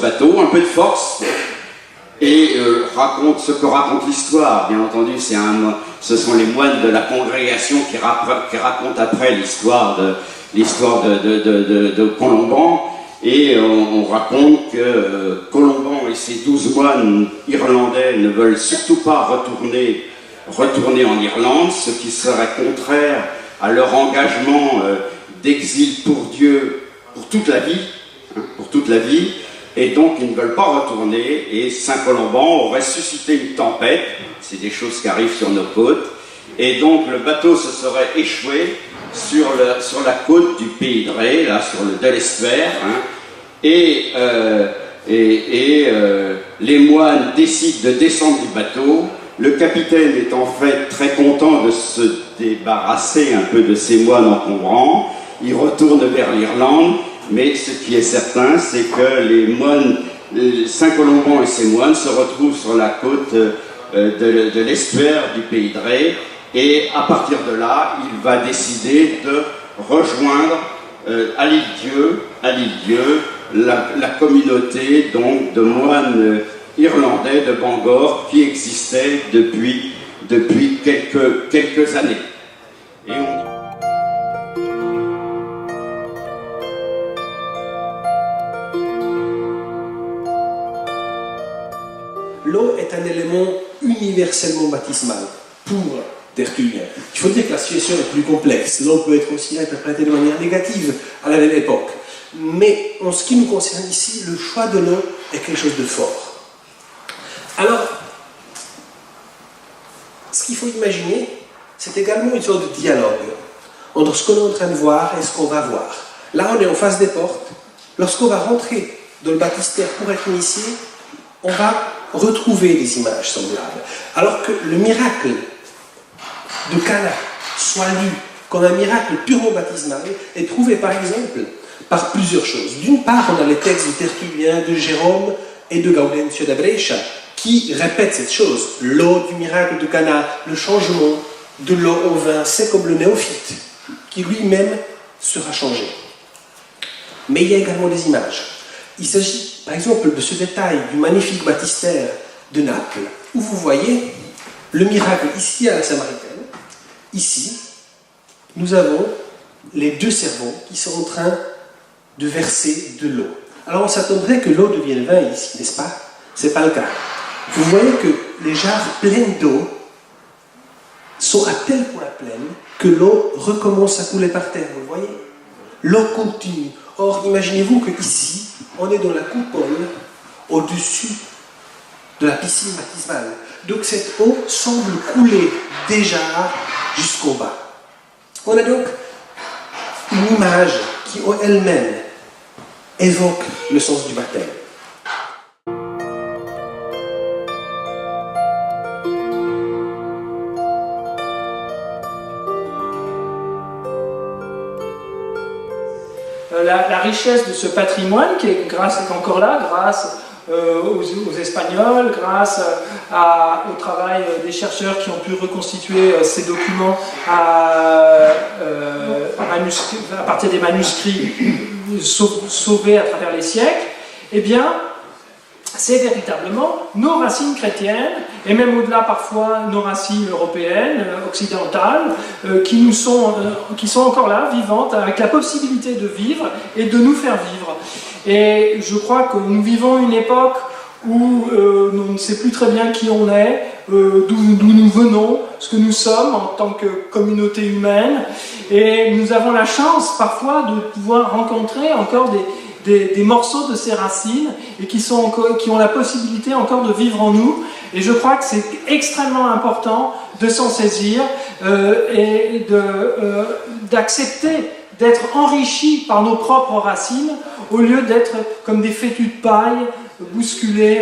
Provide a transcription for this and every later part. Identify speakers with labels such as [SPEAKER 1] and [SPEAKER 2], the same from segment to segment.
[SPEAKER 1] bateau, un peu de force, et raconte ce que raconte l'histoire. Bien entendu, ce sont les moines de la congrégation qui racontent après l'histoire de Colomban. Et on raconte que Colomban et ses 12 moines irlandais ne veulent surtout pas retourner en Irlande, ce qui serait contraire à leur engagement d'exil pour Dieu pour toute la vie, et donc ils ne veulent pas retourner, et Saint Colomban aurait suscité une tempête, c'est des choses qui arrivent sur nos côtes, et donc le bateau se serait échoué sur la côte du pays de Ré, là sur le Delestvere, et les moines décident de descendre du bateau. Le capitaine est en fait très content de se débarrasser un peu de ces moines encombrants. Il retourne vers l'Irlande, mais ce qui est certain, c'est que les moines, Saint Colomban et ses moines se retrouvent sur la côte de l'estuaire du pays de Ré, et à partir de là, il va décider de rejoindre à l'île Dieu la communauté donc de moines irlandais de Bangor qui existait depuis quelques années. Et
[SPEAKER 2] l'eau est un élément universellement baptismal pour Tertullien. Il faut dire que la situation est plus complexe. L'eau peut être aussi interprétée de manière négative à la même époque. Mais en ce qui nous concerne ici, le choix de l'eau est quelque chose de fort. Alors, ce qu'il faut imaginer, c'est également une sorte de dialogue entre ce qu'on est en train de voir et ce qu'on va voir. Là, on est en face des portes. Lorsqu'on va rentrer dans le baptistère pour être initié, on va retrouver des images semblables. Alors que le miracle de Cana soit lu comme un miracle purement baptismal est prouvé par exemple par plusieurs choses. D'une part, on a les textes de Tertullien, de Jérôme et de Gaudenzio da Brescia qui répètent cette chose. L'eau du miracle de Cana, le changement de l'eau au vin, c'est comme le néophyte qui lui-même sera changé. Mais il y a également des images. Il s'agit par exemple de ce détail du magnifique baptistère de Naples où vous voyez le miracle ici à la Samaritaine. Ici, nous avons les deux servants qui sont en train de verser de l'eau. Alors on s'attendrait que l'eau devienne vin ici, n'est-ce pas? Ce n'est pas le cas. Vous voyez que les jarres pleines d'eau sont à tel point pleines que l'eau recommence à couler par terre, vous le voyez? L'eau continue. Or, imaginez-vous qu'ici, on est dans la coupole au-dessus de la piscine baptismale. Donc cette eau semble couler déjà jusqu'au bas. On a donc une image qui en elle-même évoque le sens du baptême.
[SPEAKER 3] La richesse de ce patrimoine qui est encore là, grâce aux Espagnols, grâce au travail des chercheurs qui ont pu reconstituer ces documents à partir des manuscrits sauvés à travers les siècles, eh bien, c'est véritablement nos racines chrétiennes, et même au-delà parfois nos racines européennes, occidentales, qui sont encore là, vivantes, avec la possibilité de vivre et de nous faire vivre. Et je crois que nous vivons une époque où on ne sait plus très bien qui on est, d'où nous venons, ce que nous sommes en tant que communauté humaine, et nous avons la chance parfois de pouvoir rencontrer encore des morceaux de ces racines et qui ont la possibilité encore de vivre en nous. Et je crois que c'est extrêmement important de s'en saisir et d'accepter d'être enrichis par nos propres racines au lieu d'être comme des fétus de paille bousculés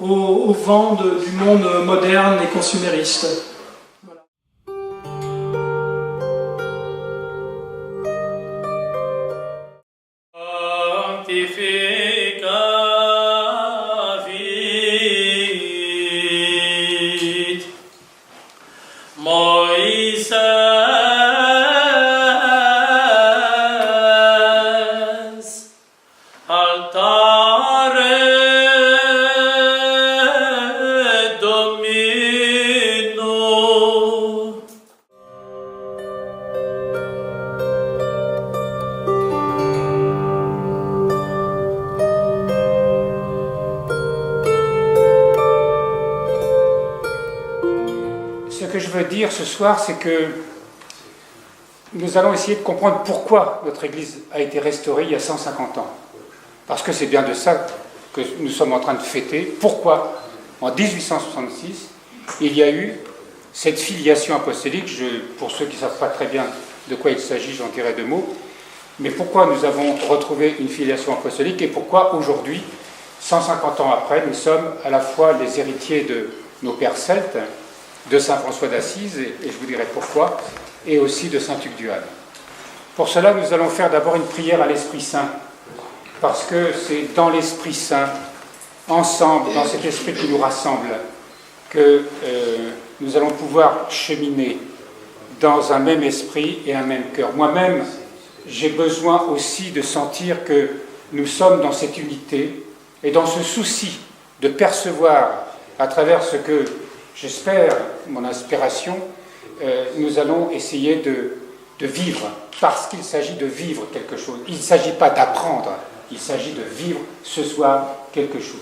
[SPEAKER 3] au vent du monde moderne et consumériste.
[SPEAKER 4] Altare je veux dire ce soir, c'est que nous allons essayer de comprendre pourquoi notre Église a été restaurée il y a 150 ans. Parce que c'est bien de ça que nous sommes en train de fêter. Pourquoi, en 1866, il y a eu cette filiation apostolique. Pour ceux qui ne savent pas très bien de quoi il s'agit, j'en dirai 2 mots. Mais pourquoi nous avons retrouvé une filiation apostolique et pourquoi aujourd'hui, 150 ans après, nous sommes à la fois les héritiers de nos pères celtes, de saint François d'Assise, et je vous dirai pourquoi, et aussi de saint Hugues du Hall. Pour cela, nous allons faire d'abord une prière à l'Esprit Saint, parce que c'est dans l'Esprit Saint, ensemble, dans cet esprit qui nous rassemble, que nous allons pouvoir cheminer dans un même esprit et un même cœur. Moi-même, j'ai besoin aussi de sentir que nous sommes dans cette unité et dans ce souci de percevoir à travers ce que j'espère, mon inspiration, nous allons essayer de vivre, parce qu'il s'agit de vivre quelque chose. Il ne s'agit pas d'apprendre, il s'agit de vivre ce soir quelque chose.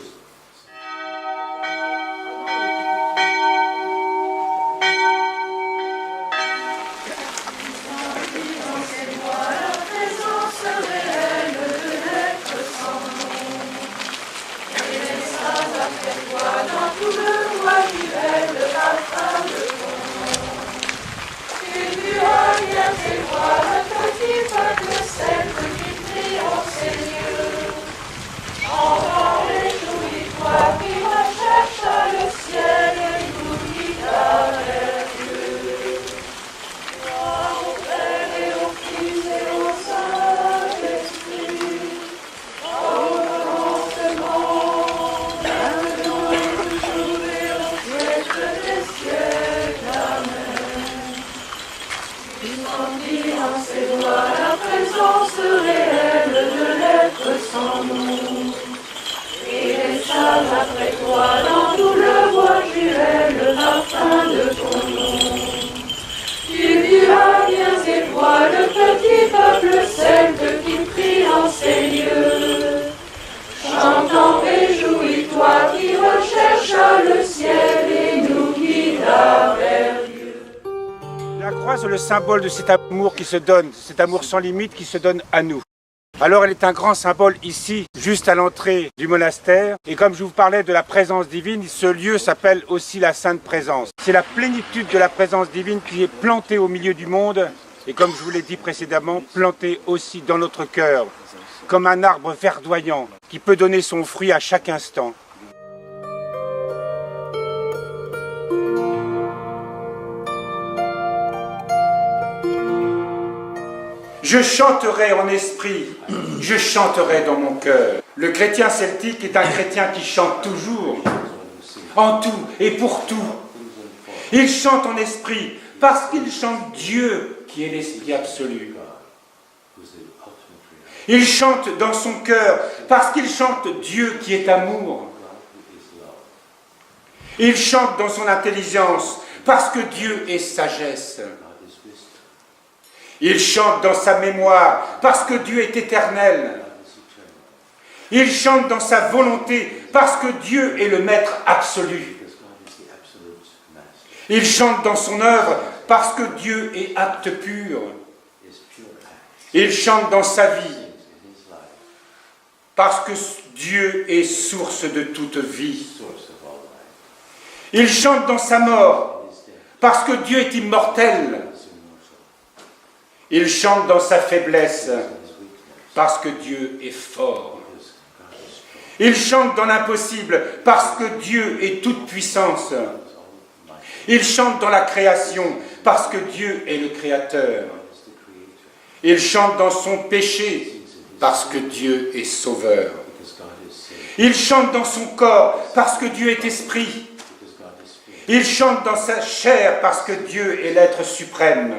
[SPEAKER 5] La croix, c'est le symbole de cet amour qui se donne, cet amour sans limite qui se donne à nous. Alors elle est un grand symbole ici, juste à l'entrée du monastère. Et comme je vous parlais de la présence divine, ce lieu s'appelle aussi la Sainte Présence. C'est la plénitude de la présence divine qui est plantée au milieu du monde. Et comme je vous l'ai dit précédemment, plantée aussi dans notre cœur, comme un arbre verdoyant qui peut donner son fruit à chaque instant. Je chanterai en esprit, je chanterai dans mon cœur. Le chrétien celtique est un chrétien qui chante toujours, en tout et pour tout. Il chante en esprit parce qu'il chante Dieu qui est l'esprit absolu. Il chante dans son cœur parce qu'il chante Dieu qui est amour. Il chante dans son intelligence parce que Dieu est sagesse. Il chante dans sa mémoire parce que Dieu est éternel. Il chante dans sa volonté parce que Dieu est le maître absolu. Il chante dans son œuvre parce que Dieu est acte pur. Il chante dans sa vie parce que Dieu est source de toute vie. Il chante dans sa mort parce que Dieu est immortel. Il chante dans sa faiblesse parce que Dieu est fort. Il chante dans l'impossible parce que Dieu est toute puissance. Il chante dans la création parce que Dieu est le créateur. Il chante dans son péché parce que Dieu est sauveur. Il chante dans son corps parce que Dieu est esprit. Il chante dans sa chair parce que Dieu est l'être suprême.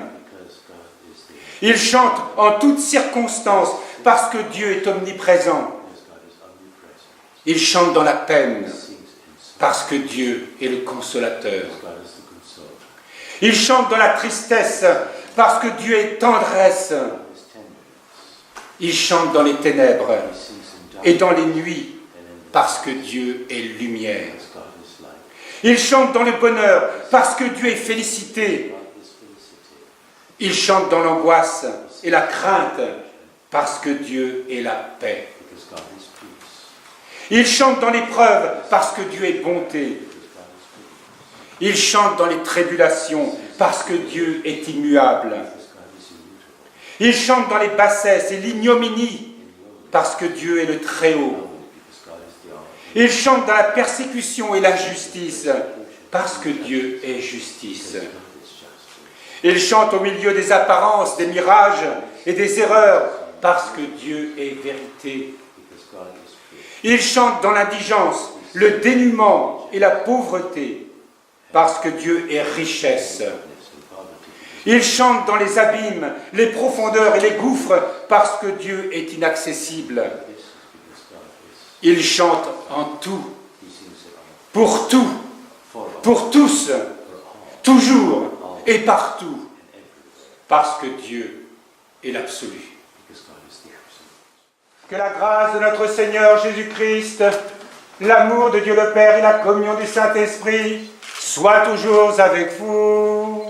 [SPEAKER 5] Il chante en toutes circonstances parce que Dieu est omniprésent. Il chante dans la peine parce que Dieu est le consolateur. Il chante dans la tristesse parce que Dieu est tendresse. Il chante dans les ténèbres et dans les nuits parce que Dieu est lumière. Ils chantent dans le bonheur parce que Dieu est félicité. Ils chantent dans l'angoisse et la crainte parce que Dieu est la paix. Ils chantent dans l'épreuve parce que Dieu est bonté. Ils chantent dans les tribulations parce que Dieu est immuable. Ils chantent dans les bassesses et l'ignominie parce que Dieu est le Très-Haut. Ils chantent dans la persécution et l'injustice parce que Dieu est justice. Ils chantent au milieu des apparences, des mirages et des erreurs parce que Dieu est vérité. Ils chantent dans l'indigence, le dénuement et la pauvreté parce que Dieu est richesse. Ils chantent dans les abîmes, les profondeurs et les gouffres parce que Dieu est inaccessible. Ils chantent en tout, pour tous, toujours et partout, parce que Dieu est l'absolu. Que la grâce de notre Seigneur Jésus-Christ, l'amour de Dieu le Père et la communion du Saint-Esprit soient toujours avec vous.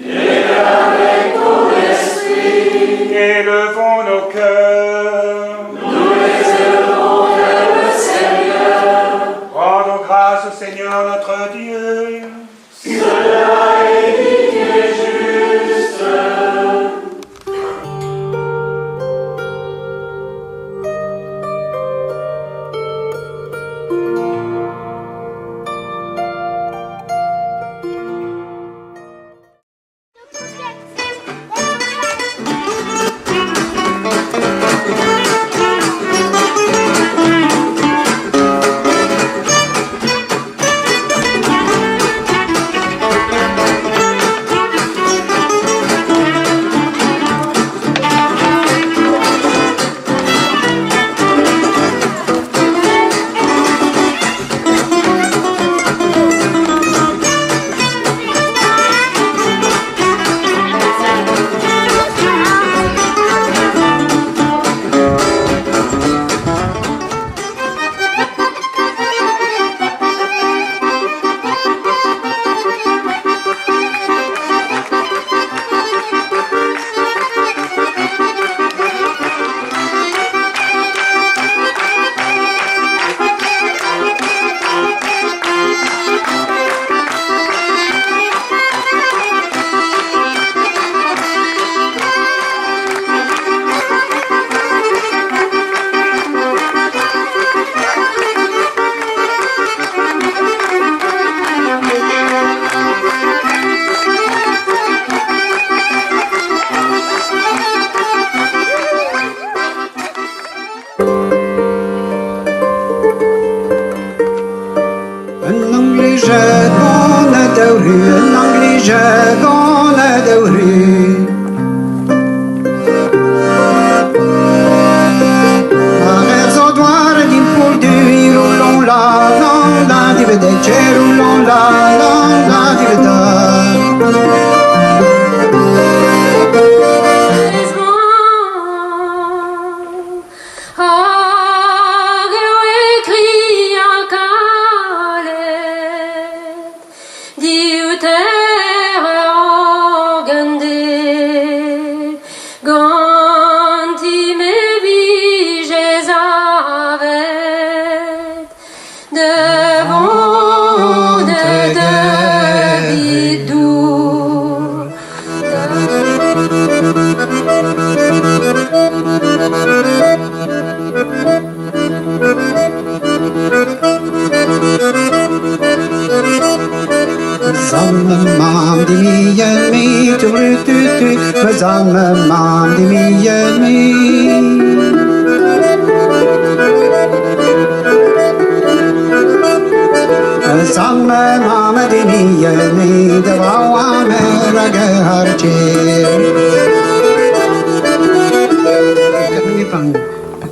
[SPEAKER 6] Et avec ton esprit.
[SPEAKER 5] Élevons nos cœurs.
[SPEAKER 6] Nous les élevons vers le Seigneur.
[SPEAKER 5] Rendons grâce au Seigneur notre Dieu.
[SPEAKER 6] Cela est digne et juste.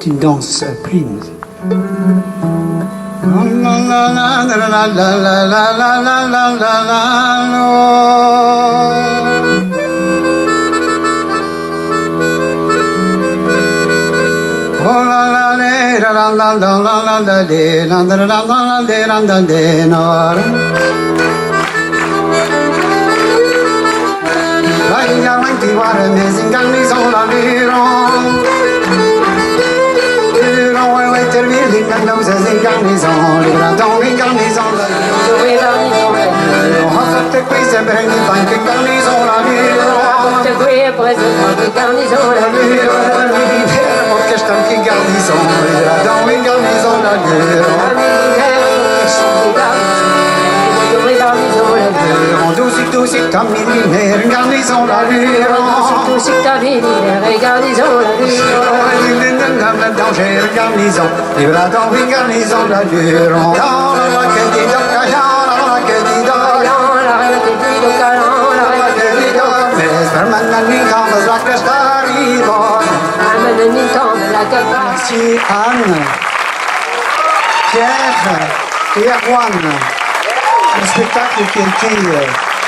[SPEAKER 7] Petite danse please.
[SPEAKER 8] Garnison la danger, garnison, les bras dans une garnison la Luron. Merci Anne, Pierre et Erwan. Le spectacle qui a été,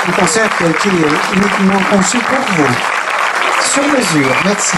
[SPEAKER 8] le concert qui a été uniquement conçu pour vous, sur mesure. Merci.